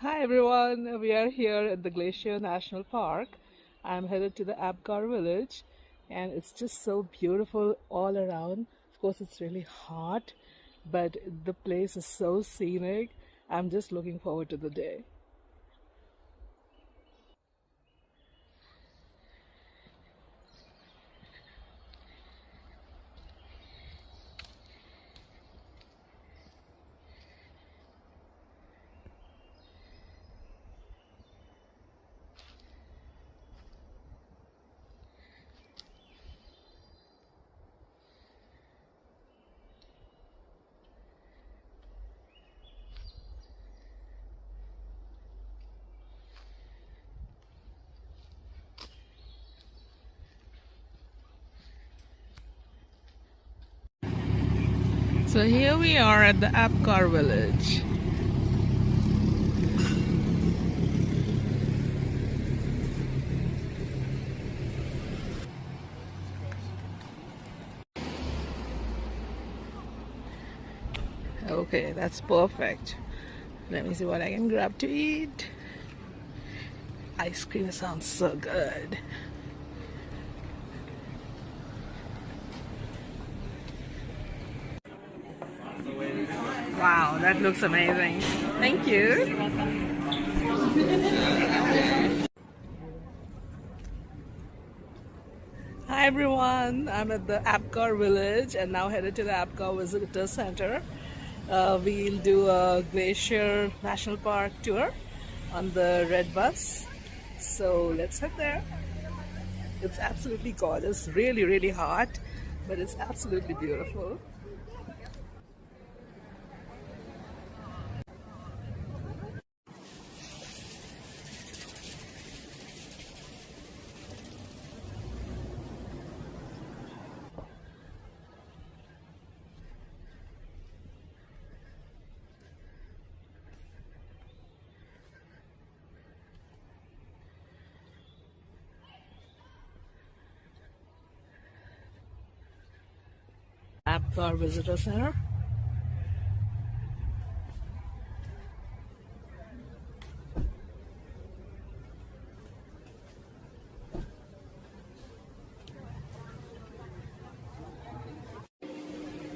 Hi everyone, we are here at the Glacier National Park. I'm headed to the Apgar village and it's just so beautiful all around. Of course, it's really hot, but the place is so scenic. I'm just looking forward to the day. So here we are at the Apgar village. Okay, that's perfect. Let me see what I can grab to eat. Ice cream sounds so good. Wow, that looks amazing. Thank you. Hi everyone, I'm at the Apgar village and now headed to the Apgar Visitor Center. We'll do a Glacier National Park tour on the red bus. So let's head there. It's absolutely gorgeous, really, really hot, but it's absolutely beautiful. Apgar Visitor Center.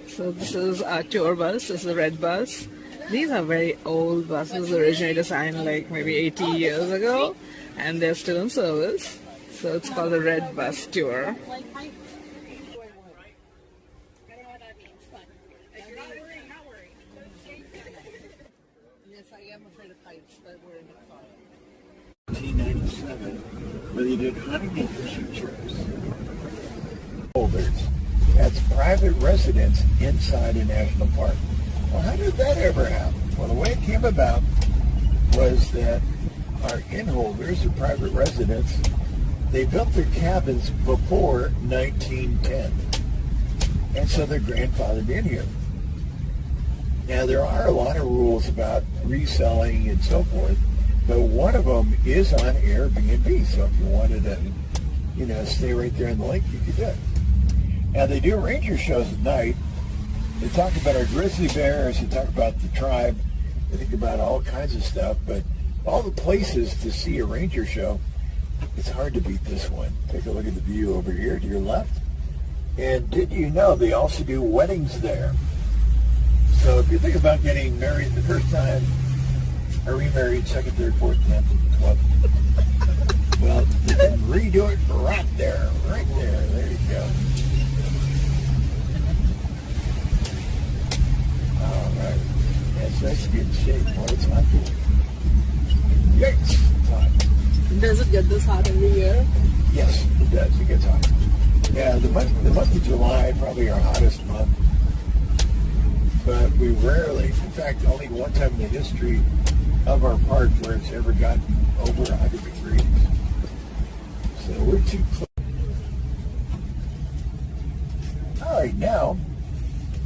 So this is our tour bus. This is a red bus. These are very old buses, originally designed like maybe 80 years ago, and they're still in service. So it's called the Red Bus Tour. Yes, I am afraid of heights, but we're in the car. 1997, where they did hunting and fishing trips. Holders. That's private residence inside a national park. Well, how did that ever happen? Well, the way it came about was that our inholders, or private residents, they built their cabins before 1910. And so they're grandfathered in here. Now, there are a lot of rules about reselling and so forth, but one of them is on Airbnb. So if you wanted to, stay right there in the lake, you could do it. Now, they do ranger shows at night. They talk about our grizzly bears. They talk about the tribe. They think about all kinds of stuff. But all the places to see a ranger show, it's hard to beat this one. Take a look at the view over here to your left. And did you know they also do weddings there? So if you think about getting married the first time, or remarried second, third, fourth, 10th, 12th, well, you can redo it right there. There you go. All right. Yes, that's good shape. Boy, it's hot. Yikes. It's hot. Does it get this hot every year? Yes, it does. It gets hot. Yeah, the month of July, probably our hottest month. But we rarely, in fact, only one time in the history of our park where it's ever gotten over 100 degrees. So we're too close. All right, now,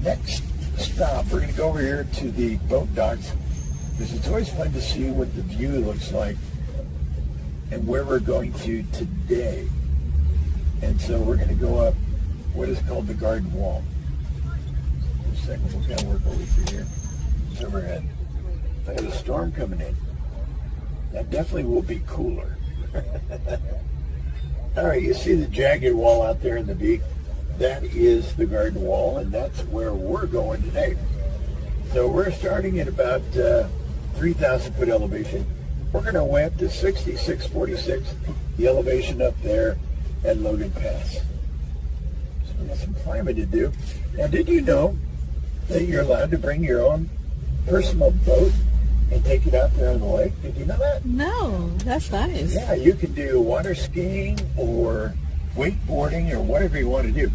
next stop, we're going to go over here to the boat docks, because it's always fun to see what the view looks like and where we're going to today. And so we're going to go up what is called the garden wall. Second, we'll kind of work over through here. It's overhead. I got a storm coming in. That definitely will be cooler. All right, you see the jagged wall out there in the beak? That is the garden wall, and that's where we're going today. So we're starting at about 3,000 foot elevation. We're going to way up to 6646, the elevation up there at Logan Pass. So we got some climbing to do. Now, did you know that you're allowed to bring your own personal boat and take it out there on the lake? Did you know that? No, that's nice. Yeah, you can do water skiing or wakeboarding or whatever you want to do.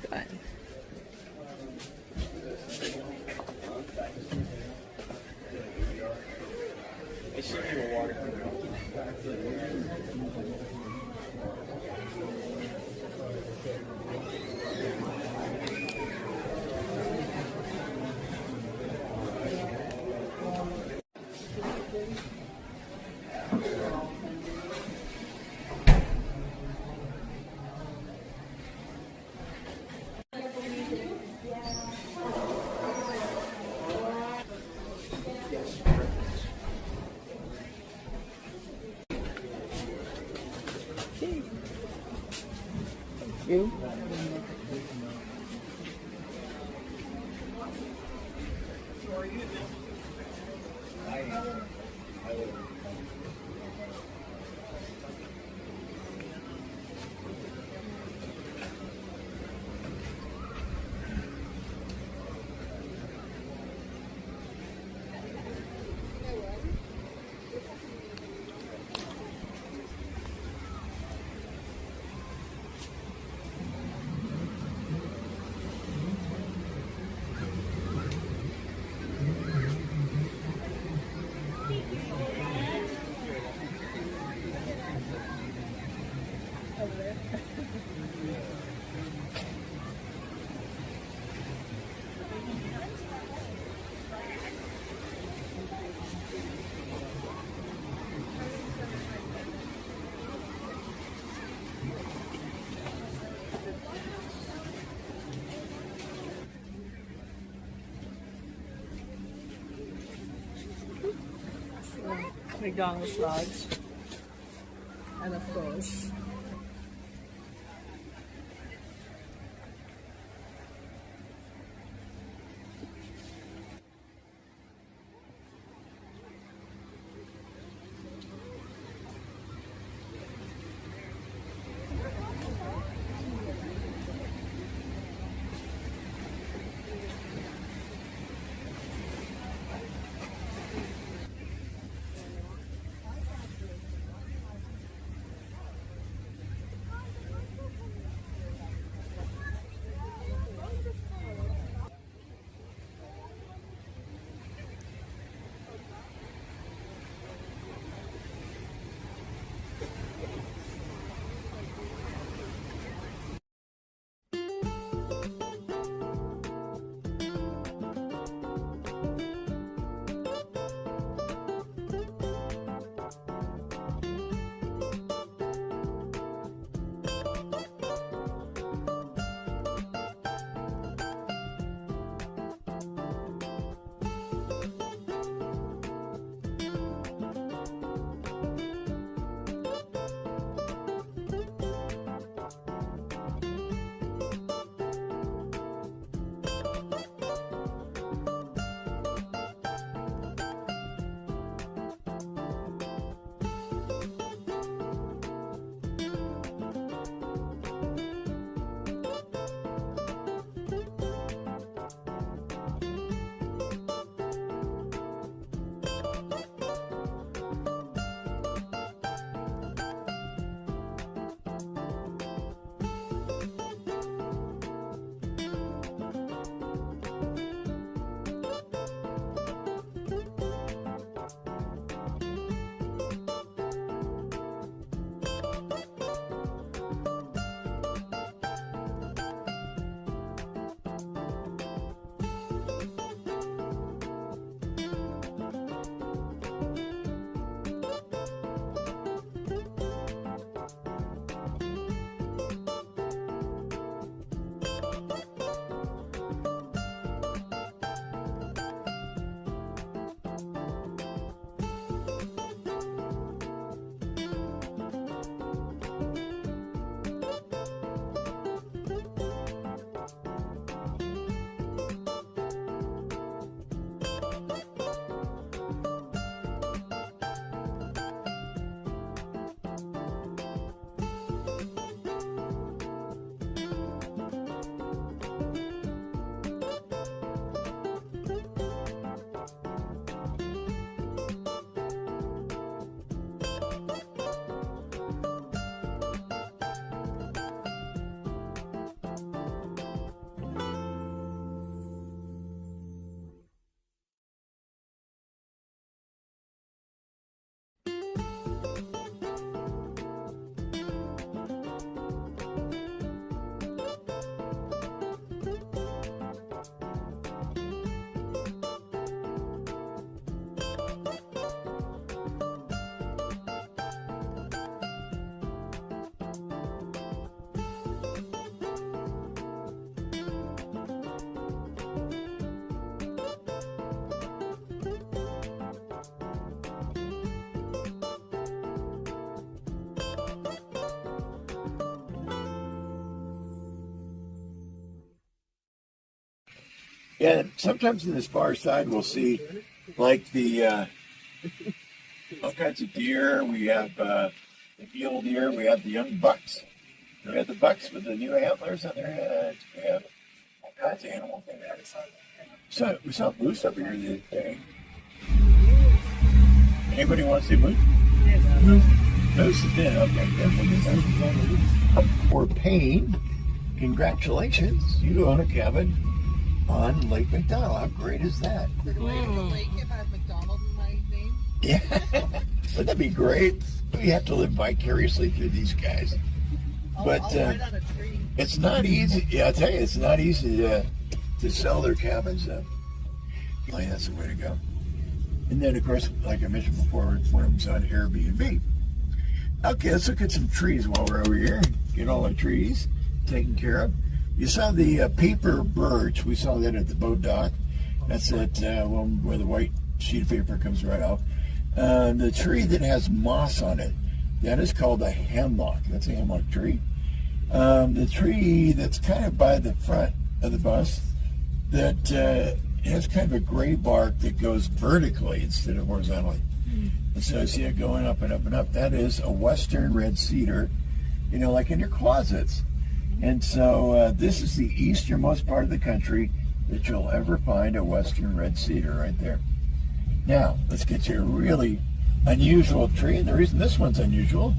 kind. Okay. Thank you. McDonald's Lodge, and of course And sometimes in this far side, we'll see like the all kinds of deer. We have the mule deer. We have the young bucks. We have the bucks with the new antlers on their heads. We have all kinds of animals in there. So we saw moose over here the other day. Anybody want to see moose? Moose is dead. Okay, definitely. For Payne, congratulations. You own a cabin on Lake McDonald. How great is that? Lake if I have McDonald in my name. Yeah. Wouldn't that be great? We have to live vicariously through these guys. But I'll ride on a tree. it's not easy. Yeah, I tell you, it's not easy to sell their cabins. Like, that's the way to go. And then, of course, like I mentioned before, one of them's on Airbnb. Okay, let's look at some trees while we're over here. Get all our trees taken care of. You saw the paper birch. We saw that at the boat dock. That's that one where the white sheet of paper comes right off. The tree that has moss on it, that is called a hemlock. That's a hemlock tree. The tree that's kind of by the front of the bus that has kind of a gray bark that goes vertically instead of horizontally. And so I see it going up and up and up. That is a western red cedar, you know, like in your closets. And so this is the easternmost part of the country that you'll ever find a western red cedar right there. Now, let's get you a really unusual tree. And the reason this one's unusual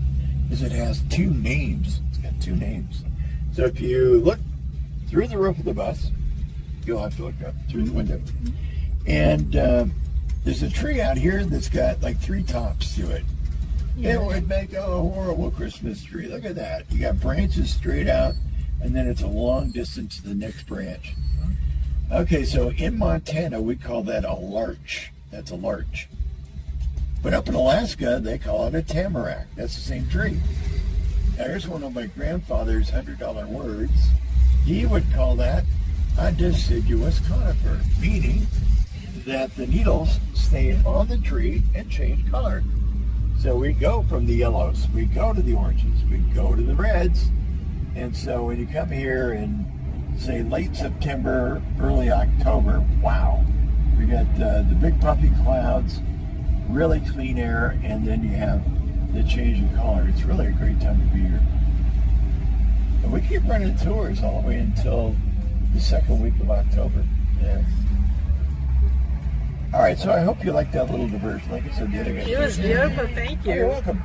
is it has two names. It's got two names. So if you look through the roof of the bus, you'll have to look up through the window. And there's a tree out here that's got like three tops to it. It would make a horrible Christmas tree. Look at that. You got branches straight out, and then it's a long distance to the next branch. Okay, so in Montana, we call that a larch. That's a larch. But up in Alaska, they call it a tamarack. That's the same tree. Now, here's one of my grandfather's $100 words. He would call that a deciduous conifer, meaning that the needles stay on the tree and change color. So we go from the yellows, we go to the oranges, we go to the reds. And so when you come here in, say, late September, early October, wow, we got the big puffy clouds, really clean air, and then you have the change in color. It's really a great time to be here. And we keep running tours all the way until the second week of October. Yeah. All right, so I hope you liked that little diversion. Like I said, It was beautiful, thank You're you. welcome.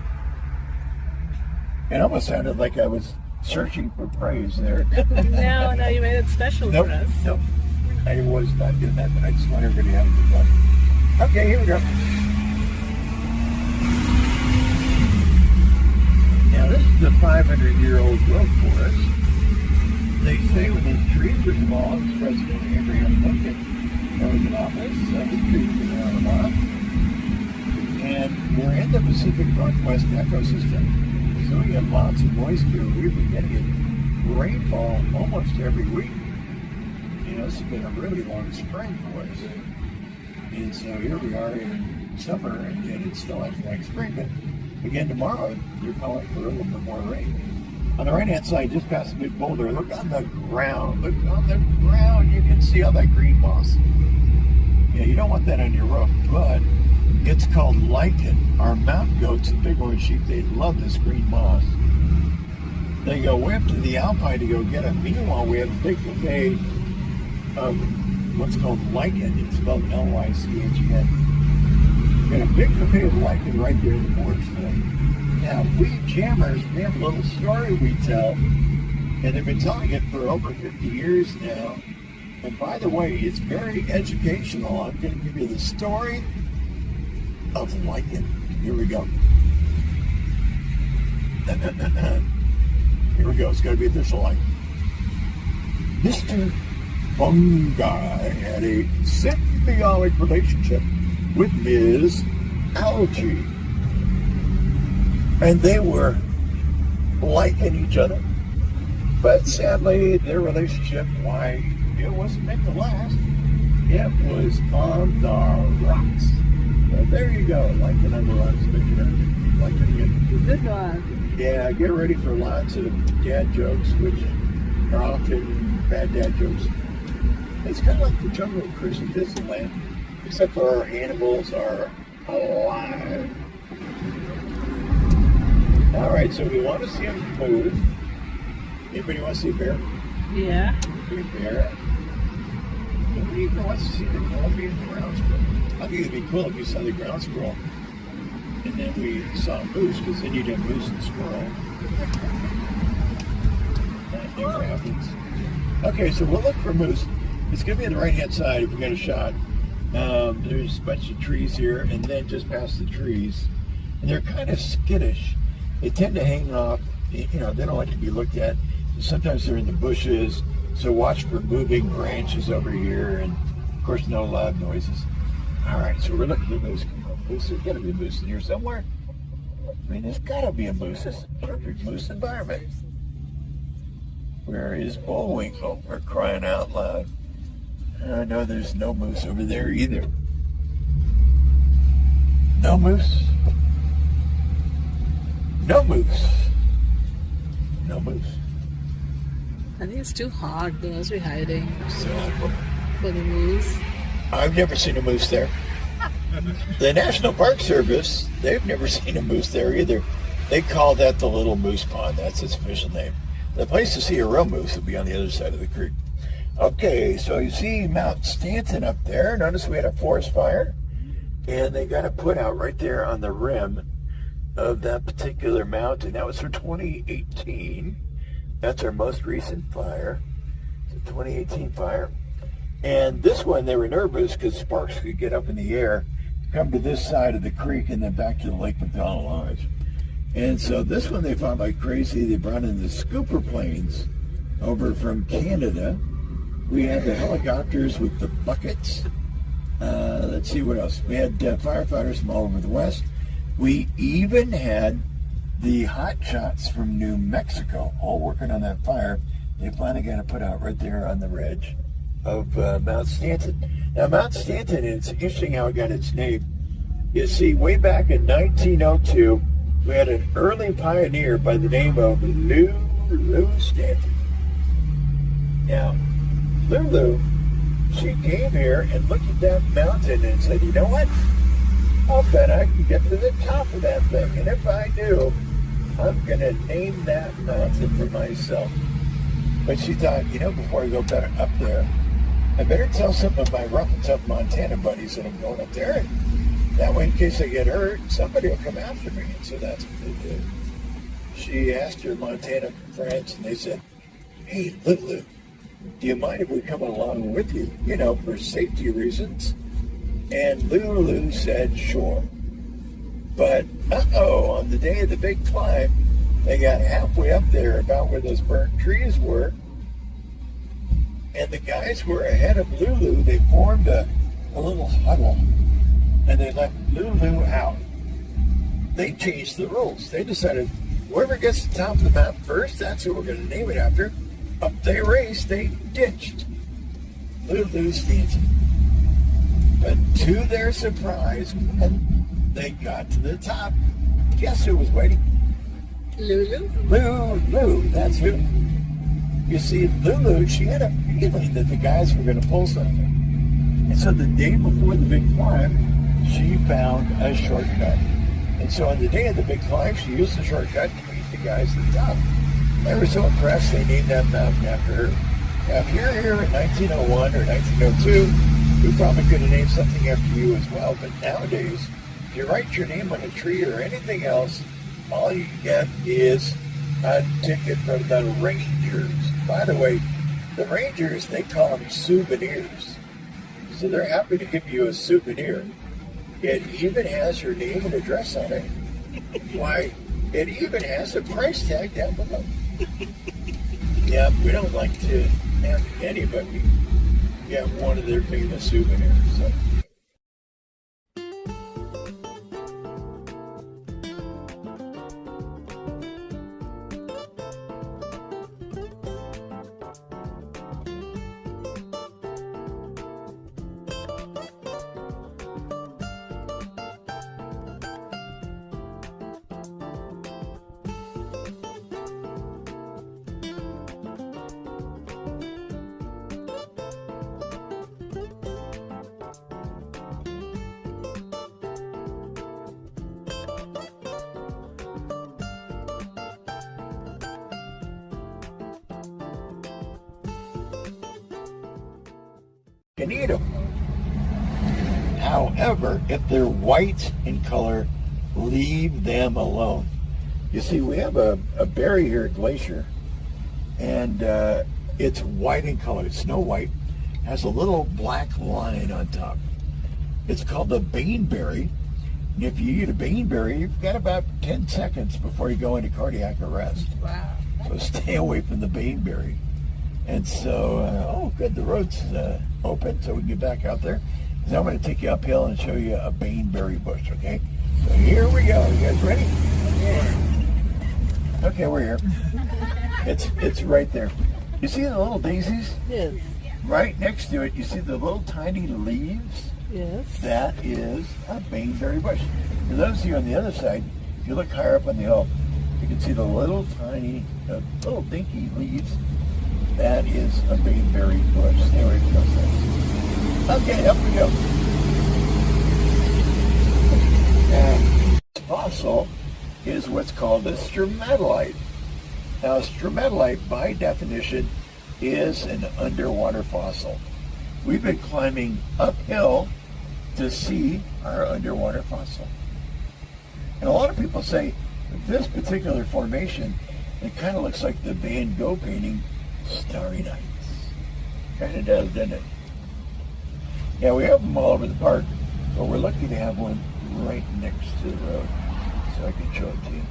It almost sounded like I was searching for praise there. No, you made it special Nope, for us. nope. I was not doing that, but I just want everybody to have a good one. Okay, here we go. Now, this is the 500-year-old growth forest. They say when these trees were small, as President Abraham Lincoln was in office, the trees have been around a lot. And we're in the Pacific Northwest ecosystem, so we get lots of moisture. We've been getting rainfall almost every week. You know, this has been a really long spring for us. And so here we are in summer, and yet it's still acting like spring. But again, tomorrow, they're calling for a little bit more rain. On the right-hand side, just past the big boulder, look on the ground. Look on the ground. You can see all that green moss. Yeah, you don't want that on your roof, but it's called lichen. Our mountain goats and bighorn sheep, they love this green moss. They go way up to the alpine to go get it. Meanwhile, we have a big bouquet of what's called lichen. It's spelled L-Y-C-H-E-N. Got a big bouquet of lichen right there in the forest today. Now, we jammers, we have a little story we tell, and they've been telling it for over 50 years now. And by the way, it's very educational. I'm going to give you the story of lichen. Here we go. Here we go. It's got to be official lichen. Mr. Fungi had a symbiotic relationship with Ms. Algae. And they were liking each other. But sadly, their relationship, why, it wasn't meant to last. It was on the rocks. So there you go, lichen on the rocks. But you know, like it again. Good one. Yeah, get ready for lots of dad jokes, which are often bad dad jokes. It's kind of like the jungle cruise in Disneyland, except for our animals are alive. All right, so we want to see them move. Anybody want to see a bear? Yeah. See a bear? Nobody even wants to see the Colombian ground squirrel. I think it'd be cool if we saw the ground squirrel and then we saw a moose, because then you'd have moose and squirrel. That never happens. Okay, so we'll look for moose. It's going to be on the right-hand side if we get a shot. There's a bunch of trees here, and then just past the trees. And they're kind of skittish. They tend to hang off. They don't like to be looked at. Sometimes they're in the bushes, so watch for moving branches over here, and of course no loud noises. All right, so we're looking for moose. Come on, moose. There's got to be a moose in here somewhere. I mean, there's got to be a moose. This is a perfect moose environment. Where is Bullwinkle? We're crying out loud. I know there's no moose over there either. No moose. No moose. No moose. I think it's too hot. They must be hiding So for the moose. I've never seen a moose there. The National Park Service, they've never seen a moose there either. They call that the Little Moose Pond. That's its official name. The place to see a real moose would be on the other side of the creek. Okay, so you see Mount Stanton up there. Notice we had a forest fire, and they got a put out right there on the rim of that particular mountain. That was for 2018. That's our most recent fire. It's a 2018 fire. And this one, they were nervous because sparks could get up in the air, come to this side of the creek, and then back to the Lake McDonald Lodge. And so this one they fought like crazy. They brought in the scooper planes over from Canada. We had the helicopters with the buckets. Let's see what else. We had firefighters from all over the West. We even had the hot shots from New Mexico all working on that fire. They finally got it put out right there on the ridge of Mount Stanton. Now, Mount Stanton, it's interesting how it got its name. You see, way back in 1902, we had an early pioneer by the name of Lulu Stanton. Now, Lulu, she came here and looked at that mountain and said, you know what? I'll bet I can get to the top of that thing. And if I do, I'm going to name that mountain for myself. But she thought, before I go up there, I better tell some of my rough and tough Montana buddies that I'm going up there. And that way, in case I get hurt, somebody will come after me. And so that's what they did. She asked her Montana friends, and they said, hey, Lulu, do you mind if we come along with you, for safety reasons? And Lulu said, sure. But, on the day of the big climb, they got halfway up there about where those burnt trees were, and the guys were ahead of Lulu. They formed a little huddle, and they left Lulu out. They changed the rules. They decided whoever gets to the top of the mountain first, that's who we're going to name it after. Up they raced. They ditched Lulu Stanton. But to their surprise, when they got to the top, guess who was waiting? Lulu? Lulu, that's who. You see, Lulu, she had a feeling that the guys were going to pull something. And so the day before the big climb, she found a shortcut. And so on the day of the big climb, she used the shortcut to meet the guys at the top. They were so impressed, they named that mountain after her. Now, if you're here in 1901 or 1902, we probably could have named something after you as well. But nowadays, if you write your name on a tree or anything else, all you get is a ticket from the Rangers. By the way, the Rangers, they call them souvenirs. So they're happy to give you a souvenir. It even has your name and address on it. Why, it even has a price tag down below. Yeah, we don't like to have anybody get one of their famous souvenirs. So. can eat them. However, if they're white in color, leave them alone. You see, we have a berry here at Glacier, and it's white in color. It's snow white, has a little black line on top. It's called the baneberry. And if you eat a baneberry, you've got about 10 seconds before you go into cardiac arrest. Wow. So stay away from the baneberry. And so, oh, good, the road's open, so we can get back out there. Now I'm going to take you uphill and show you a baneberry bush, okay? So here we go. You guys ready? Yeah. Okay, we're here. It's right there. You see the little daisies? Yes. Right next to it, you see the little tiny leaves? Yes. That is a baneberry bush. For those of you on the other side, if you look higher up on the hill, you can see the little tiny, little dinky leaves. That is a baneberry bush. Stay away from those things. Okay, up we go. And this fossil is what's called a stromatolite. Now, a stromatolite, by definition, is an underwater fossil. We've been climbing uphill to see our underwater fossil. And a lot of people say that this particular formation, it kind of looks like the Van Gogh painting, Starry Nights. Kind of does, doesn't it? Yeah, we have them all over the park, but we're lucky to have one right next to the road, so I can show it to you.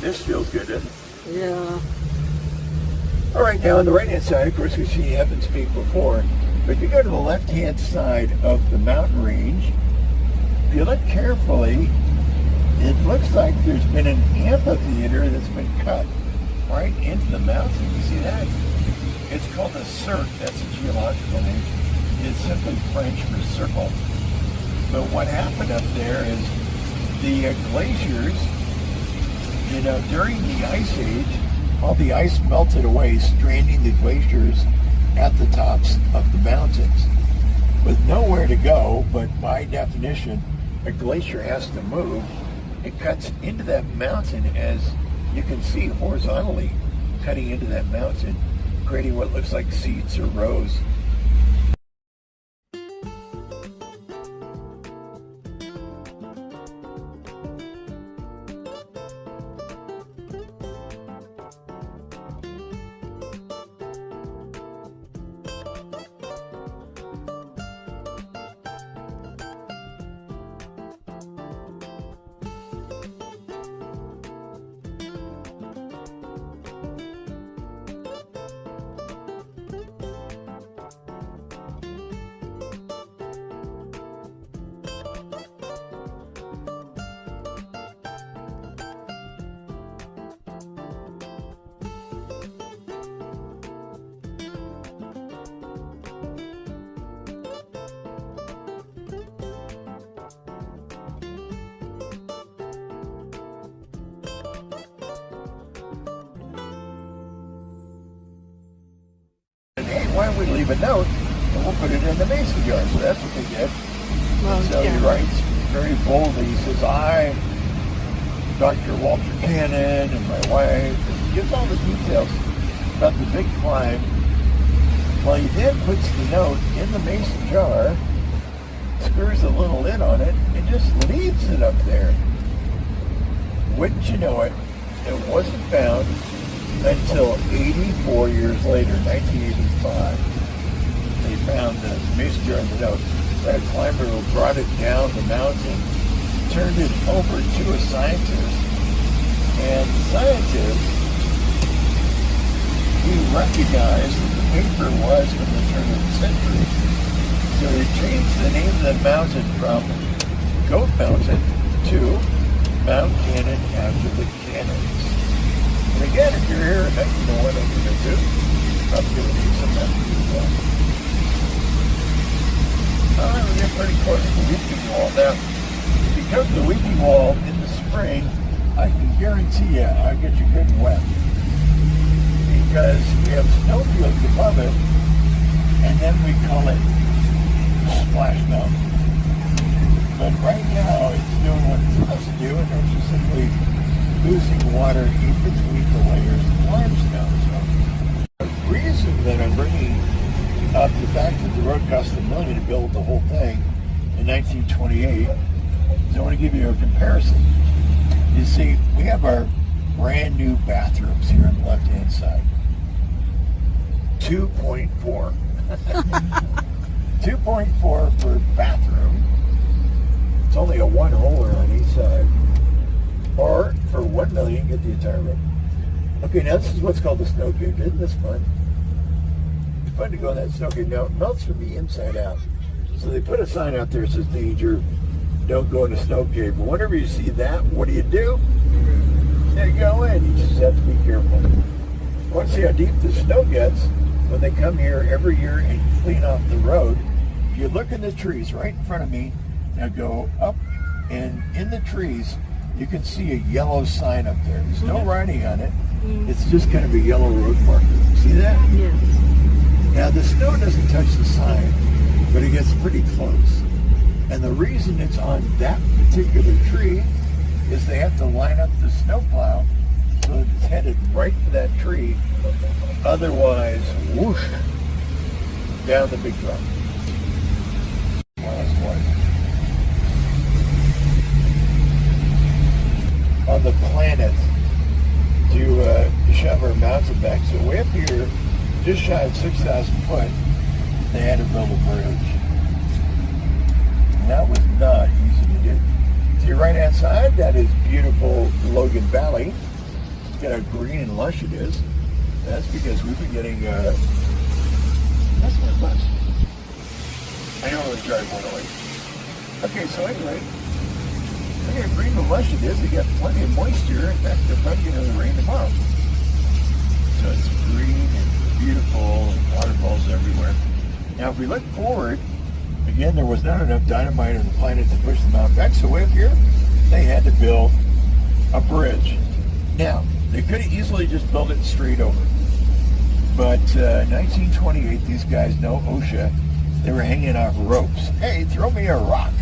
This feels good, doesn't it? Yeah. All right, now on the right-hand side, of course, we've seen Evans Peak before, but if you go to the left-hand side of the mountain range, if you look carefully, it looks like there's been an amphitheater that's been cut right into the mountain. You see that? It's called a cirque. That's a geological name. It's simply French for circle. But what happened up there is the glaciers, during the Ice Age, all the ice melted away, straining the glaciers at the tops of the mountains. With nowhere to go, but by definition, a glacier has to move. It cuts into that mountain, as you can see horizontally, cutting into that mountain, creating what looks like seats or rows. Hey, why don't we leave a note and we'll put it in the mason jar? So that's what they did. Well, So he writes very boldly. He says, I, Dr. Walter Cannon, and my wife, and he gives all the details about the big climb. Well, he then puts the note in the mason jar, screws a little lid on it, and just leaves it up there. Wouldn't you know it, it wasn't found until 84 years later, 1985. They found the mason jar in the note. That climber who brought it down the mountain turned it over to a scientist. And the scientist, he recognized that the paper was from the turn of the century. So he changed the name of the mountain from Goat Mountain to Mount Cannon after the Cannons. And again, if you're here at night, you know what I'm going to do. I'm going to need some messages as well. All right, we're getting pretty close to the weeping wall. Now, if you come to the weeping wall in the spring, I can guarantee you I'll get you good and wet. Because we have snowfields above it, and then we call it Splash Mountain. But right now, it's doing what it's supposed to do, and it's just simply losing water in between the layers of limestone. So the reason that I'm bringing up the fact that the road cost $1 million to build the whole thing in 1928 is I want to give you a comparison. You see, we have our brand new bathrooms here on the left-hand side. 2.4. 2.4 per bathroom. It's only a one-holer on each side. Or for $1 million, get the entire room. Okay, now this is what's called the snow cave. Isn't this fun? It's fun to go in that snow cave. Now it melts from the inside out. So they put a sign out there that says danger, don't go in the snow cave. But whenever you see that, what do? You go in. You just have to be careful. You want to see how deep the snow gets when they come here every year and clean off the road. If you look in the trees right in front of me, now go up, and in the trees, you can see a yellow sign up there. There's no writing on it. It's just kind of a yellow road marker. See that? Yes. Now the snow doesn't touch the sign, but it gets pretty close. And the reason it's on that particular tree is they have to line up the snowplow so that it's headed right for that tree. Otherwise, whoosh, down the big drop. Last one. On the planet to shove our mountain back. So way up here, just shy of 6,000 foot, they had to build a bridge. And that was not easy to do. To your right hand outside, that is beautiful Logan Valley. Look at how green and lush it is. That's because we've been getting, that's my bus. I don't really drive one away. Okay, so anyway, look at how green and lush it is. We got plenty of moisture. In fact, they're probably going to rain tomorrow. So it's green and beautiful and waterfalls everywhere. Now, if we look forward, again, there was not enough dynamite on the planet to push the mountain back. So way up here, they had to build a bridge. Now, they could have easily just built it straight over. But 1928, these guys know OSHA. They were hanging off ropes. Hey, throw me a rock.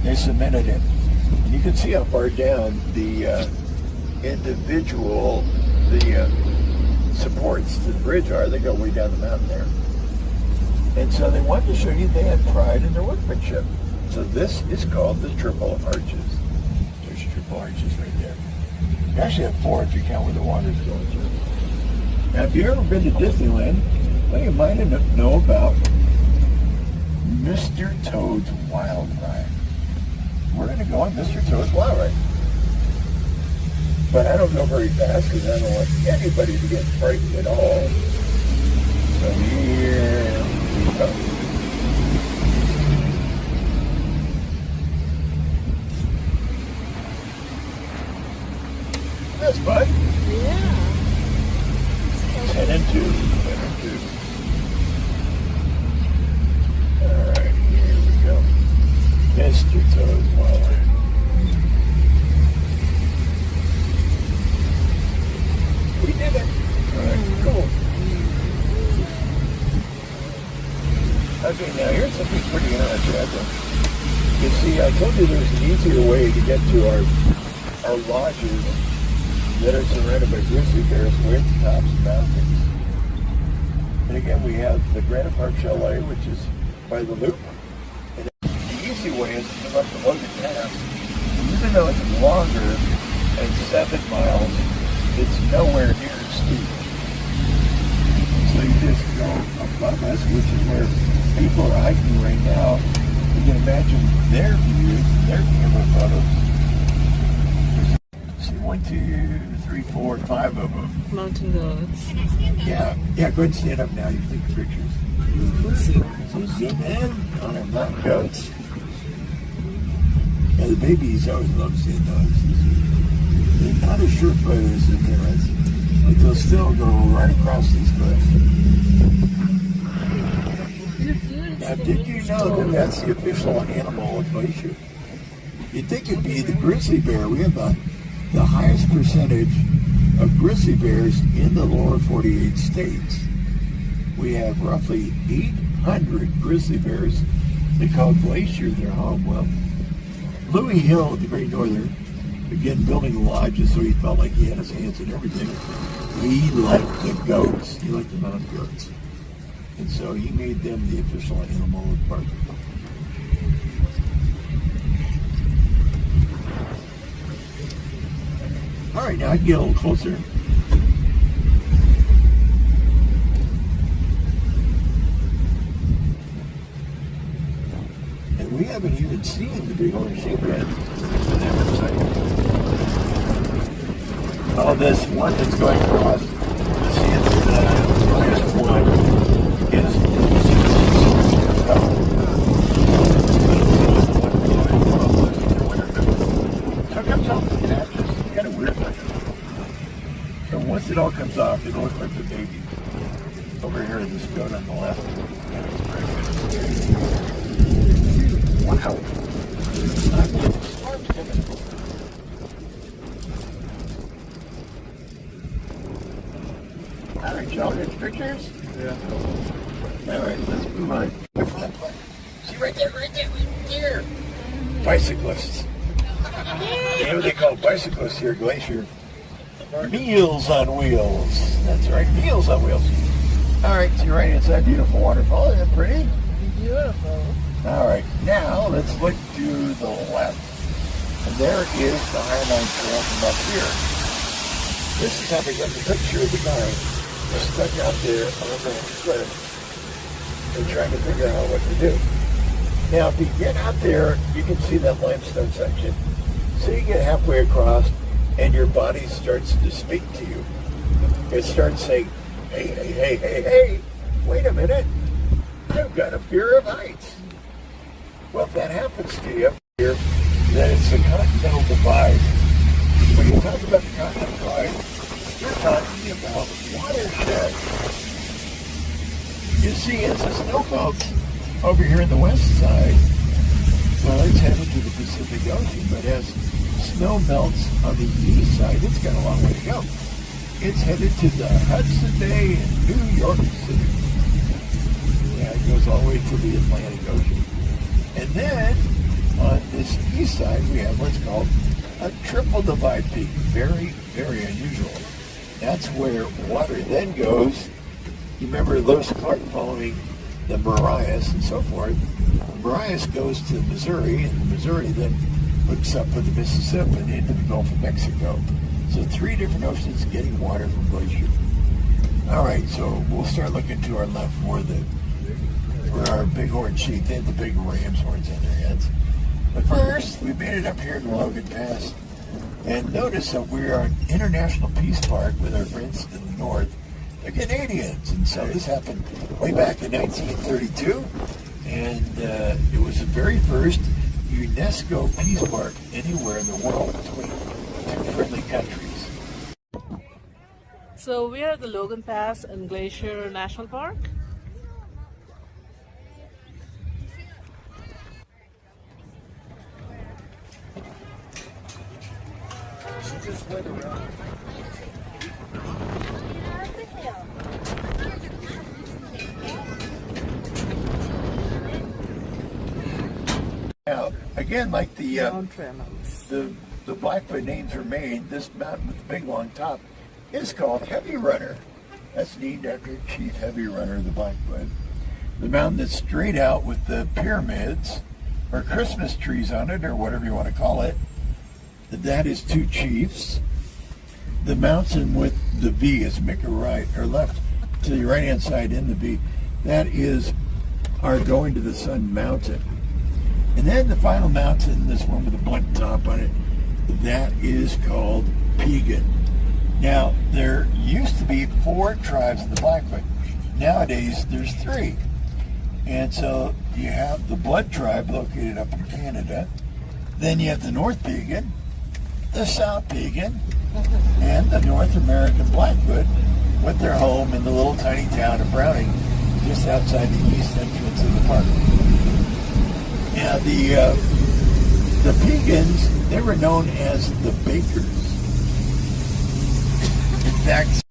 They cemented it. And you can see how far down the individual, supports to the bridge are. They go way down the mountain there. And so they wanted to show you they had pride in their workmanship. So this is called the Triple Arches. There's triple arches right there. You actually have four if you count where the water's going through. Now, if you've ever been to Disneyland, well, you might know about Mr. Toad's Wild Ride. We're going to go on Mr. Toad's Wild Ride. But I don't go very fast because I don't want anybody to get frightened at all. So here we go. That's fun. Yeah. 10 and 2. 10 and 2. Alright, here we go. Mr. Toad's Wild Ride. We did it. Alright, cool. Okay, now here's something pretty interesting. You see, I told you there's an easier way to get to our lodges that are surrounded by grizzly bears way at the tops of mountains. And again, we have the Granite Park Chalet, which is by the loop. And the easy way is to come up the Logan Pass. Even though it's longer and 7 miles, it's nowhere near as steep. So you just go above us, which is where people are hiking right now. You can imagine their views, their camera photos. See, 1, 2, 3, 4, 5 of them. Mountain goats. Yeah, go ahead and stand up now. You can take pictures. So zoom in on our mountain goats. Yeah, the babies always love seeing those. They're not as sure-footed as the parents, but they'll still go right across these cliffs. Now, did you know that that's the official animal of Glacier? You'd think it'd be the grizzly bear. We have the highest percentage of grizzly bears in the lower 48 states. We have roughly 800 grizzly bears. They call Glacier their home. Well, Louis Hill, the Great Northern, again building lodges, so he felt like he had his hands in everything. He liked the goats. He liked the mountain goats. And so he made them the official animal of the park. All right, now I can get a little closer. And we haven't even seen the big orange sheep yet. Oh, this one that's going across. You see it's minus 1 is so it comes off the patches. It's kind of weird. So once it all comes off, it'll look like the baby. Over here in this goat on the left. Wow. Storm's coming. All right, y'all get pictures? Yeah. All right, let's move on. See right there. Bicyclists. You know what they call bicyclists here at Glacier? Meals on wheels. That's right, meals on wheels. All right, to your right hand side, beautiful waterfall. Isn't that pretty? Beautiful. All right, now let's look to the left. And there is the Highline Trail from up here. This is how they got the picture of the guy stuck out there on the cliff and trying to figure out what to do. Now, if you get out there, you can see that limestone section. So you get halfway across, and your body starts to speak to you. It starts saying, hey, hey, hey, hey, hey, wait a minute. I've got a fear of heights. Well, if that happens to you here, then it's the Continental Divide. When you talk about the Continental Divide, you're talking about watershed. You see, as the snow melts over here in the west side, well, it's headed to the Pacific Ocean, but as snow melts on the east side, it's got a long way to go. It's headed to the Hudson Bay and New York City. Yeah, it goes all the way to the Atlantic Ocean. And then, on this east side, we have what's called a triple divide peak. Very, very unusual. That's where water then goes. You remember Lewis and Clark following the Marias and so forth. The Marias goes to Missouri, and the Missouri then hooks up with the Mississippi and into the Gulf of Mexico. So 3 different oceans getting water from Glacier. All right, so we'll start looking to our left for our bighorn sheep. They have the big ram's horns on their heads. But first, we made it up here to Logan Pass. And notice that we are an International Peace Park with our friends to the north. They're Canadians. And so this happened way back in 1932. And it was the very first UNESCO Peace Park anywhere in the world between 2 friendly countries. So we are at the Logan Pass in Glacier National Park. She just went around. Now, again, like the Blackfoot names are made, this mountain with the big long top is called Heavy Runner. That's named after Chief Heavy Runner of the Blackfoot. The mountain that's straight out with the pyramids or Christmas trees on it, or whatever you want to call it, that is 2 chiefs. The mountain with the V, as make a right or left to the right hand side in the V, that is our Going to the Sun mountain. And then the final mountain, this one with the blunt top on it, that is called Piegan. Now, there used to be 4 tribes of the Blackfoot. Nowadays, there's 3. And so you have the Blood tribe located up in Canada. Then you have the North Piegan, the South Piegan, and the North American Blackfoot with their home in the little tiny town of Browning, just outside the east entrance of the park. Now, the Piegans, they were known as the Bakers. In fact,